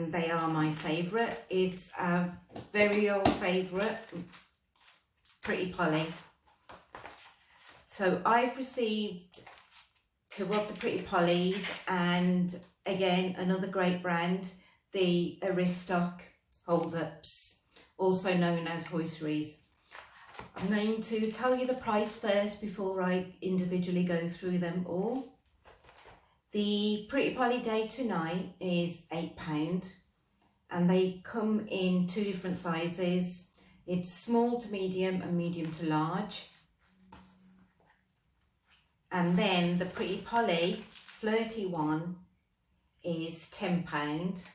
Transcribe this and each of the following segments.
and they are my favourite. It's a very old favourite, Pretty Polly. So I've received 2 of the Pretty Pollys, and again, another great brand, the Aristoc holdups, also known as hoisteries. I'm going to tell you the price first before I individually go through them all. The Pretty Polly Day to Night is £8, and they come in 2 different sizes. It's small to medium and medium to large. And then the Pretty Polly Flirty one is £10.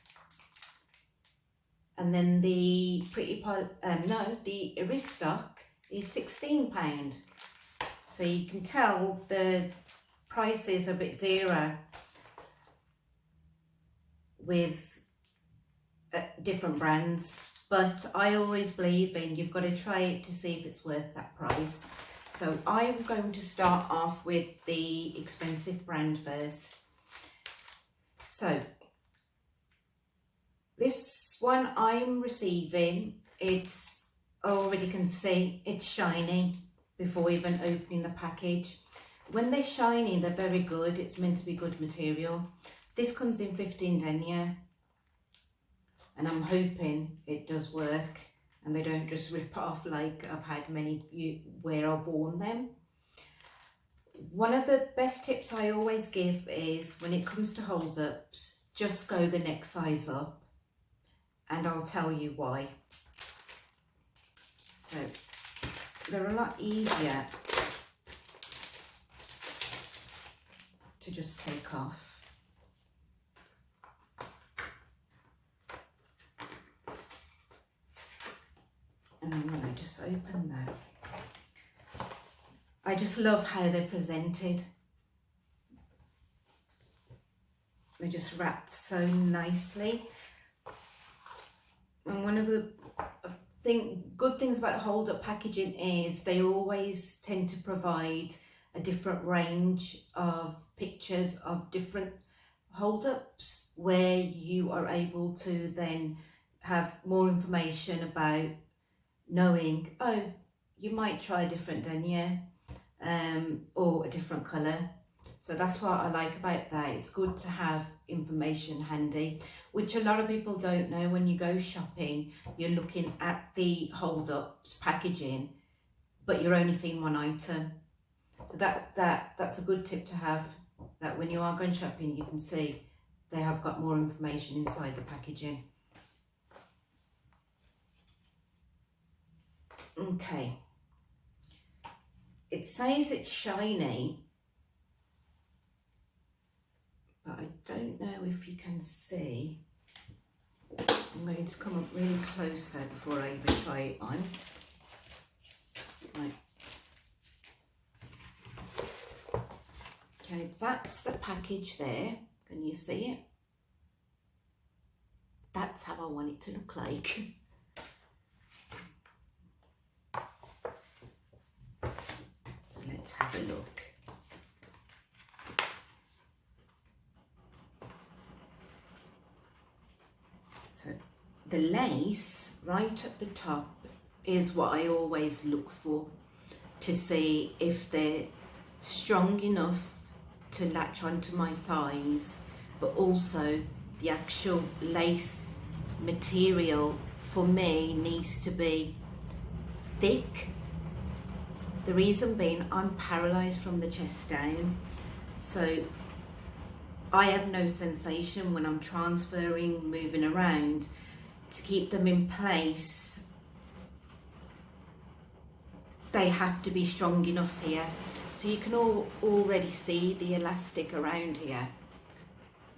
And then the the Aristoc is £16. So you can tell the price is a bit dearer with different brands, but I always believe in you've got to try it to see if it's worth that price. So I'm going to start off with the expensive brand first. So this one I'm receiving, it's, I already can see it's shiny before even opening the package. When they're shiny, they're very good. It's meant to be good material. This comes in 15 denier, and I'm hoping it does work and they don't just rip off like I've had many where I've worn them. One of the best tips I always give is when it comes to holdups, just go the next size up, and I'll tell you why. So they're a lot easier to just take off. And I'm going to just open that. I just love how they're presented. They're just wrapped so nicely. And one of the good things about hold up packaging is they always tend to provide a different range of pictures of different hold ups, where you are able to then have more information about knowing, oh, you might try a different denier or a different colour. So that's what I like about that. It's good to have information handy, which a lot of people don't know. When you go shopping, you're looking at the hold-ups packaging, but you're only seeing one item. So that's a good tip to have, that when you are going shopping, you can see they have got more information inside the packaging. Okay. It says it's shiny, but I don't know if you can see. I'm going to come up really close there before I even try it on. Right. Okay, that's the package there. Can you see it? That's how I want it to look like. So let's have a look. So the lace right at the top is what I always look for, to see if they're strong enough to latch onto my thighs, but also the actual lace material for me needs to be thick. The reason being, I'm paralysed from the chest down, so I have no sensation when I'm transferring, moving around. To keep them in place, they have to be strong enough here. So you can already see the elastic around here.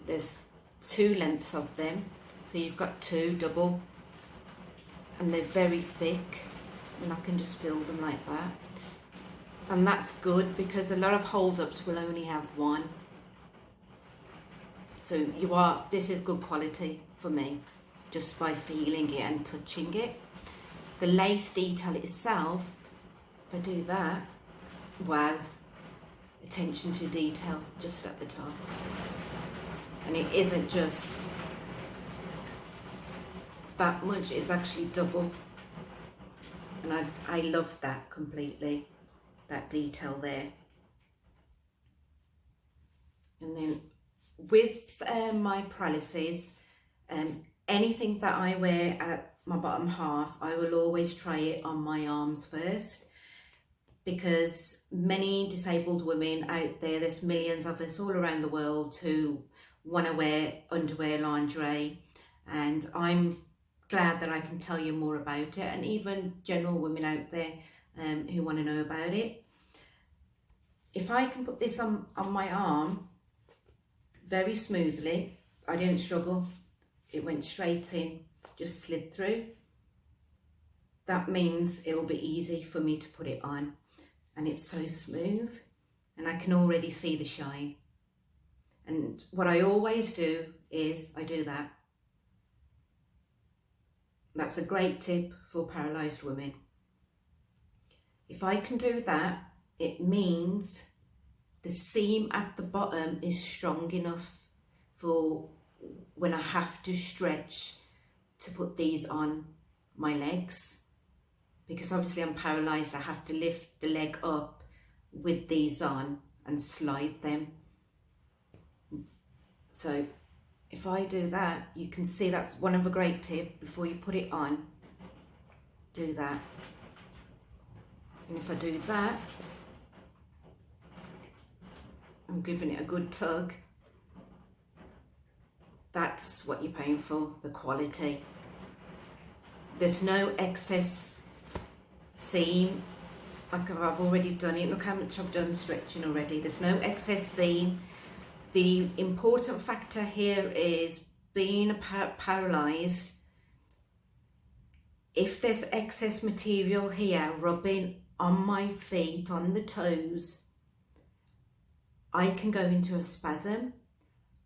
There's 2 lengths of them, so you've got 2 double, and they're very thick, and I can just feel them like that. And that's good, because a lot of hold-ups will only have 1. So this is good quality for me, just by feeling it and touching it. The lace detail itself, if I do that, wow, attention to detail just at the top. And it isn't just that much, it's actually double. And I love that completely, that detail there. And then with my paralysis, anything that I wear at my bottom half, I will always try it on my arms first, because many disabled women out there, there's millions of us all around the world who want to wear underwear, lingerie, and I'm glad that I can tell you more about it, and even general women out there who want to know about it. If I can put this on my arm very smoothly, I didn't struggle, it went straight in, just slid through. That means it will be easy for me to put it on, and it's so smooth, and I can already see the shine. And what I always do is I do that. That's a great tip for paralysed women. If I can do that, it means the seam at the bottom is strong enough for when I have to stretch to put these on my legs. Because obviously I'm paralysed, I have to lift the leg up with these on and slide them. So if I do that, you can see that's one of a great tip. Before you put it on, do that. And if I do that, I'm giving it a good tug. That's what you're paying for, the quality. There's no excess seam. Like I've already done it. Look how much I've done stretching already. There's no excess seam. The important factor here is being paralysed. If there's excess material here rubbing on my feet, on the toes, I can go into a spasm,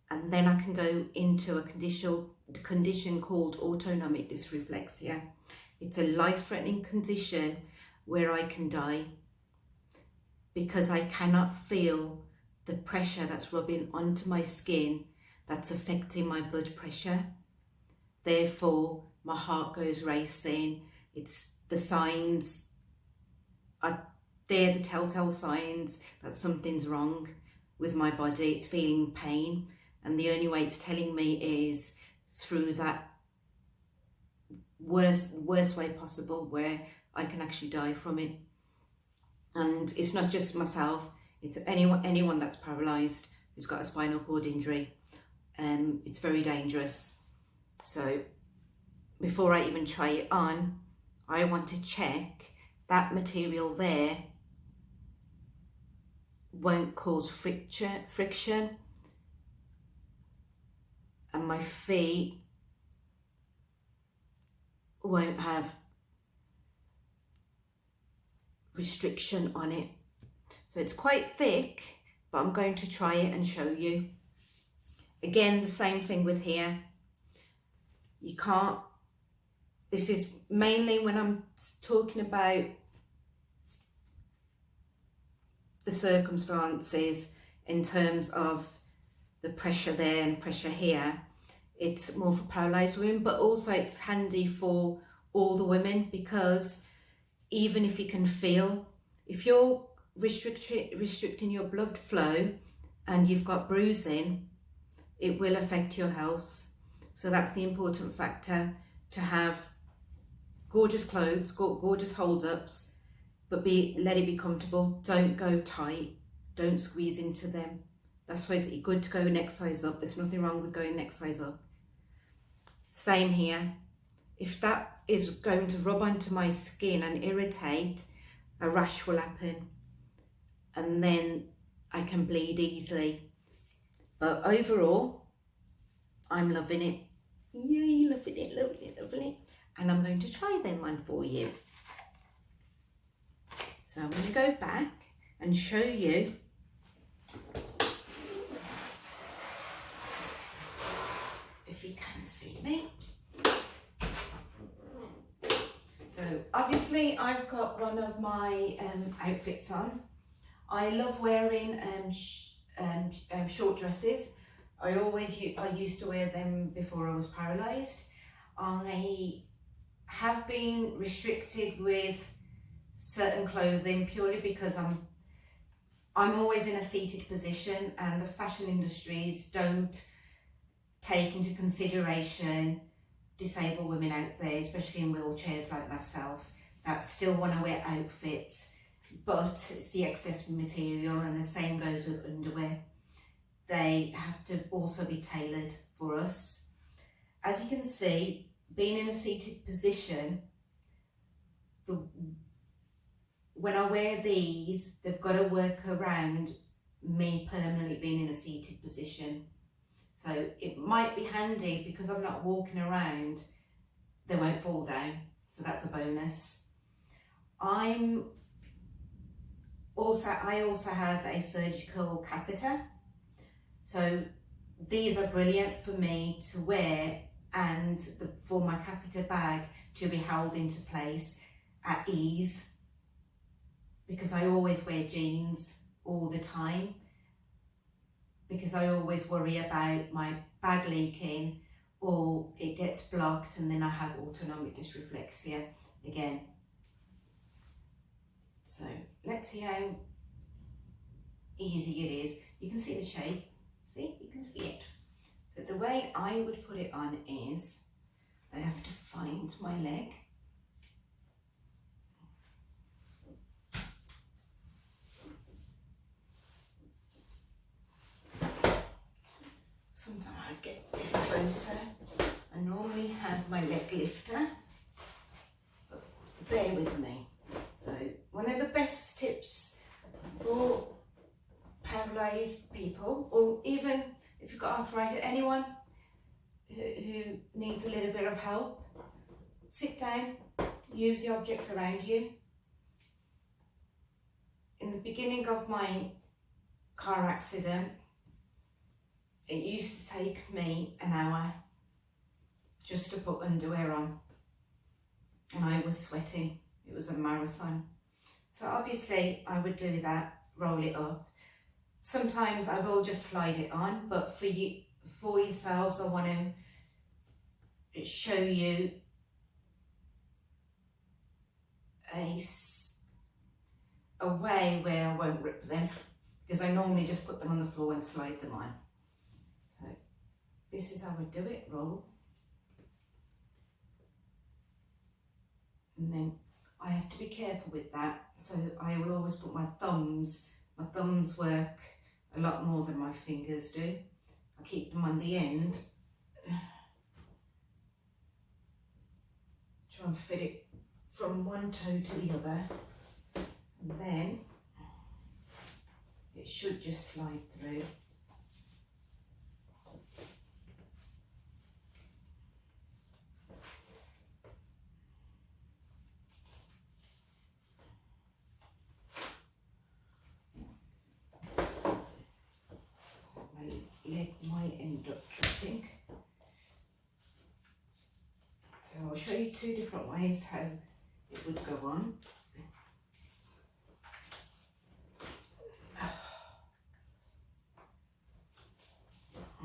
and then I can go into a condition called autonomic dysreflexia. It's a life-threatening condition where I can die because I cannot feel the pressure that's rubbing onto my skin that's affecting my blood pressure. Therefore, my heart goes racing. It's the signs, they're the telltale signs that something's wrong with my body. It's feeling pain, and the only way it's telling me is through that worst way possible, where I can actually die from it. And it's not just myself, it's anyone that's paralysed who's got a spinal cord injury. It's very dangerous. So before I even try it on, I want to check that material there won't cause friction, and my feet won't have restriction on it. So it's quite thick, but I'm going to try it and show you. Again, the same thing with here. You can't, this is mainly when I'm talking about the circumstances in terms of the pressure there and pressure here. It's more for paralysed women, but also it's handy for all the women, because even if you can feel, if you're restricting your blood flow and you've got bruising, it will affect your health. So that's the important factor, to have gorgeous clothes, gorgeous hold-ups, but let it be comfortable. Don't go tight, don't squeeze into them. That's why it's good to go next size up. There's nothing wrong with going next size up. Same here. If that is going to rub onto my skin and irritate, a rash will happen, and then I can bleed easily. But overall, I'm loving it. Yay, loving it, loving it, loving it. And I'm going to try them on for you. So I'm going to go back and show you if you can see me. So obviously I've got one of my outfits on. I love wearing short dresses. I used to wear them before I was paralysed. I have been restricted with certain clothing purely because I'm always in a seated position, and the fashion industries don't take into consideration disabled women out there, especially in wheelchairs like myself, that still want to wear outfits, but it's the excess material, and the same goes with underwear. They have to also be tailored for us. As you can see, being in a seated position, when I wear these, they've got to work around me permanently being in a seated position. So it might be handy because I'm not walking around, they won't fall down. So that's a bonus. I also have a surgical catheter. So these are brilliant for me to wear, and for my catheter bag to be held into place at ease, because I always wear jeans all the time, because I always worry about my bag leaking or it gets blocked and then I have autonomic dysreflexia again. So let's see how easy it is. You can see the shape, see, you can see it. So the way I would put it on is, I have to find my leg. Sometimes I get this closer. I normally have my leg lifter, but bear with me. So one of the best tips for paralysed people, or even if you've got arthritis, anyone who needs a little bit of help, sit down, use the objects around you. In the beginning of my car accident, it used to take me an hour just to put underwear on, and I was sweating. It was a marathon. So obviously I would do that, roll it up. Sometimes I will just slide it on, but for yourselves, I want to show you a way where I won't rip them, because I normally just put them on the floor and slide them on. So this is how I do it, roll. And then I have to be careful with that, so I will always put my thumbs work a lot more than my fingers do. I keep them on the end, try and fit it from one toe to the other, and then it should just slide through. Leg might end up tripping. So I'll show you two different ways how it would go on.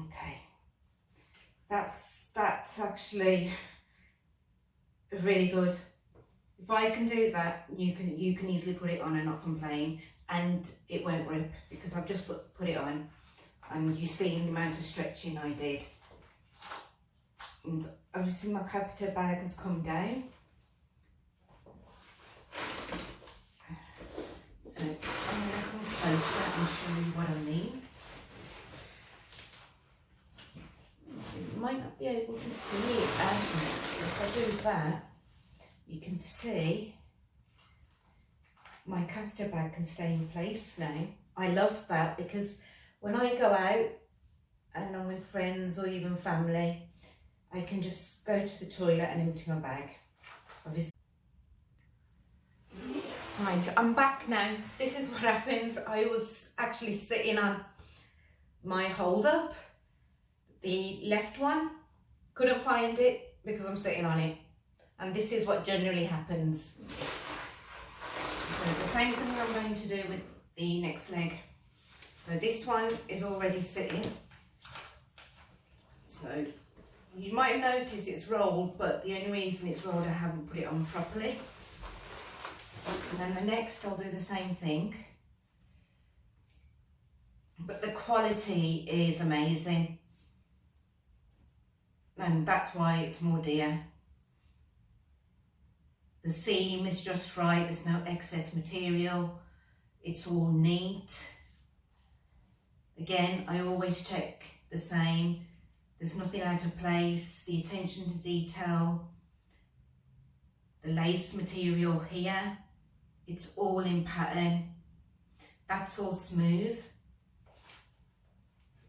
Okay, that's actually really good. If I can do that, you can easily put it on and not complain, and it won't rip because I've just put it on. And you see the amount of stretching I did. And obviously my catheter bag has come down. So I'm going to come closer and show you what I mean. You might not be able to see it as much, but if I do that, you can see my catheter bag can stay in place now. I love that because when I go out and I'm with friends or even family, I can just go to the toilet and empty my bag. Obviously. Right, I'm back now. This is what happens. I was actually sitting on my hold up, the left one. Couldn't find it because I'm sitting on it. And this is what generally happens. So the same thing I'm going to do with the next leg. So this one is already sitting. So You might have noticed it's rolled, but the only reason it's rolled, I haven't put it on properly. And then the next, I'll do the same thing. But the quality is amazing. And that's why it's more dear. The seam is just right, there's no excess material. It's all neat. Again, I always check the same. There's nothing out of place. The attention to detail. The lace material here. It's all in pattern. That's all smooth.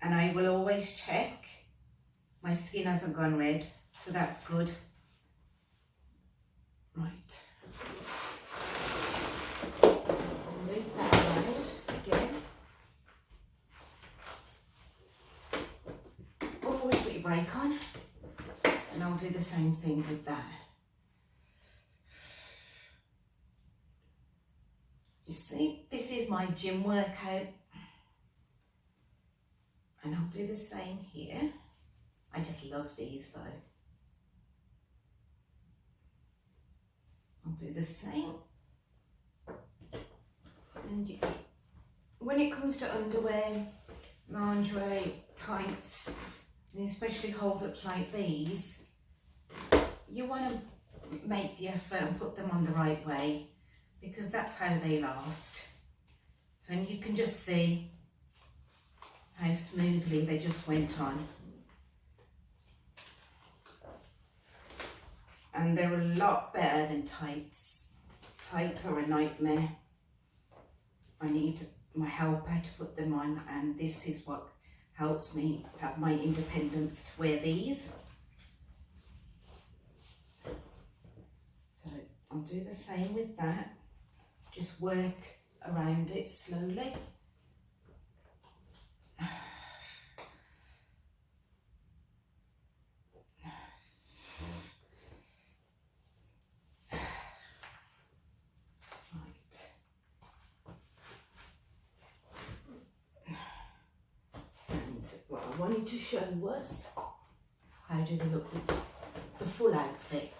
And I will always check. My skin hasn't gone red, so that's good. Right. So I'll move that around again. Always put your brake on. And I'll do the same thing with that. You see, this is my gym workout. And I'll do the same here. I just love these though. I'll do the same. And when it comes to underwear, lingerie, tights, and especially hold-ups like these, you want to make the effort and put them on the right way, because that's how they last. So, and you can just see how smoothly they just went on. And they're a lot better than tights. Tights are a nightmare. I need my helper to put them on, and this is what helps me have my independence to wear these. So I'll do the same with that. Just work around it slowly. What I wanted to show was how do they look with the full outfit.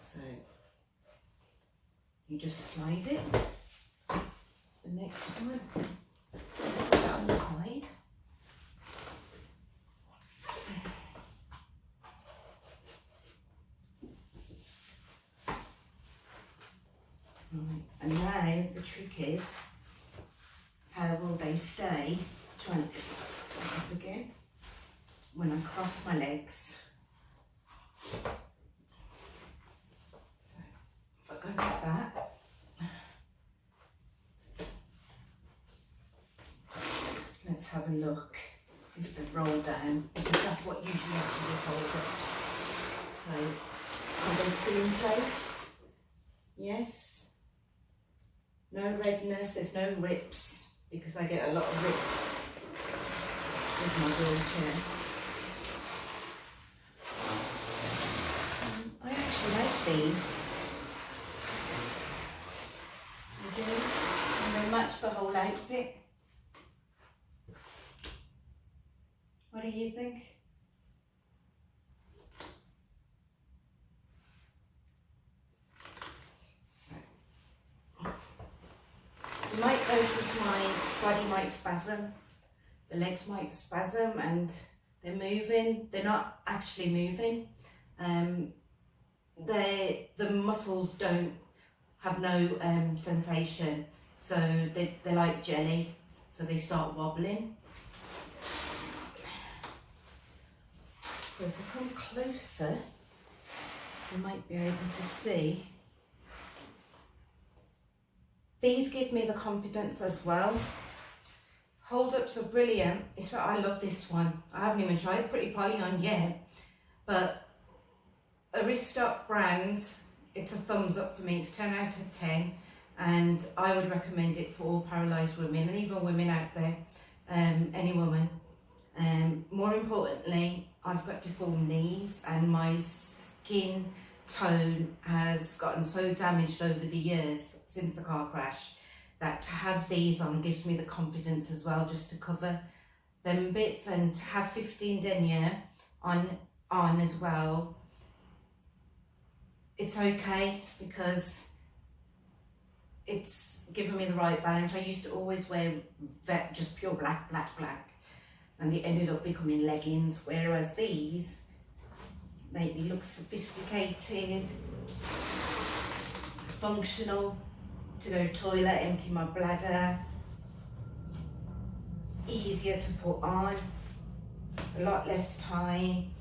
So you just slide it. The next one, so put that on the side. Right. And now the trick is, how will they stay? Trying to get this up again when I cross my legs. So if I go like that, let's have a look if they roll down, because that's what usually happens with hold-ups. So are they still in place? Yes. No redness, there's no rips, because I get a lot of rips with my wheelchair. I actually like these. I do, and they match the whole outfit. What do you think? So, you might notice my body might spasm. The legs might spasm and they're moving. They're not actually moving. The muscles don't have no sensation, so they're like jelly, so they start wobbling. So if I come closer, you might be able to see. These give me the confidence as well. Hold-ups are brilliant. It's I love this one. I haven't even tried Pretty Polly on yet, but Aristoc brand, it's a thumbs up for me. It's 10 out of 10, and I would recommend it for all paralysed women and even women out there, any woman. More importantly, I've got deformed knees and my skin tone has gotten so damaged over the years since the car crash that to have these on gives me the confidence as well, just to cover them bits. And to have 15 denier on on as well, it's okay because it's given me the right balance. I used to always wear just pure black, and it ended up becoming leggings, whereas these make me look sophisticated, functional, to go toilet, empty my bladder, easier to put on, a lot less time.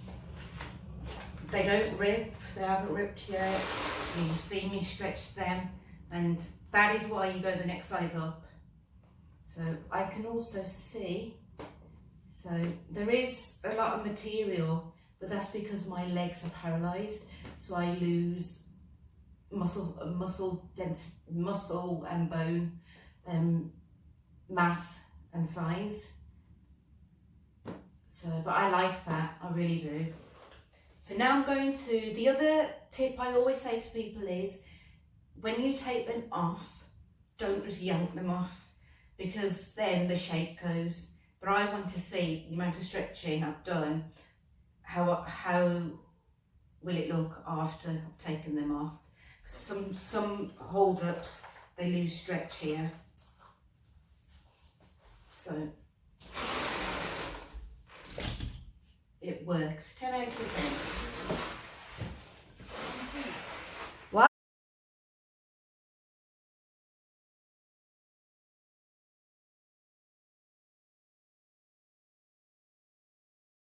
They don't rip, they haven't ripped yet. You've seen me stretch them, and that is why you go the next size up. So I can also see, so there is a lot of material, but that's because my legs are paralysed, so I lose muscle and bone mass and size. So, but I like that, I really do. So now I'm going to, the other tip I always say to people is, when you take them off, don't just yank them off, because then the shape goes. But I want to see the amount of stretching I've done, how will it look after I've taken them off. Some hold-ups, they lose stretch here. So it works, 10 out of 10.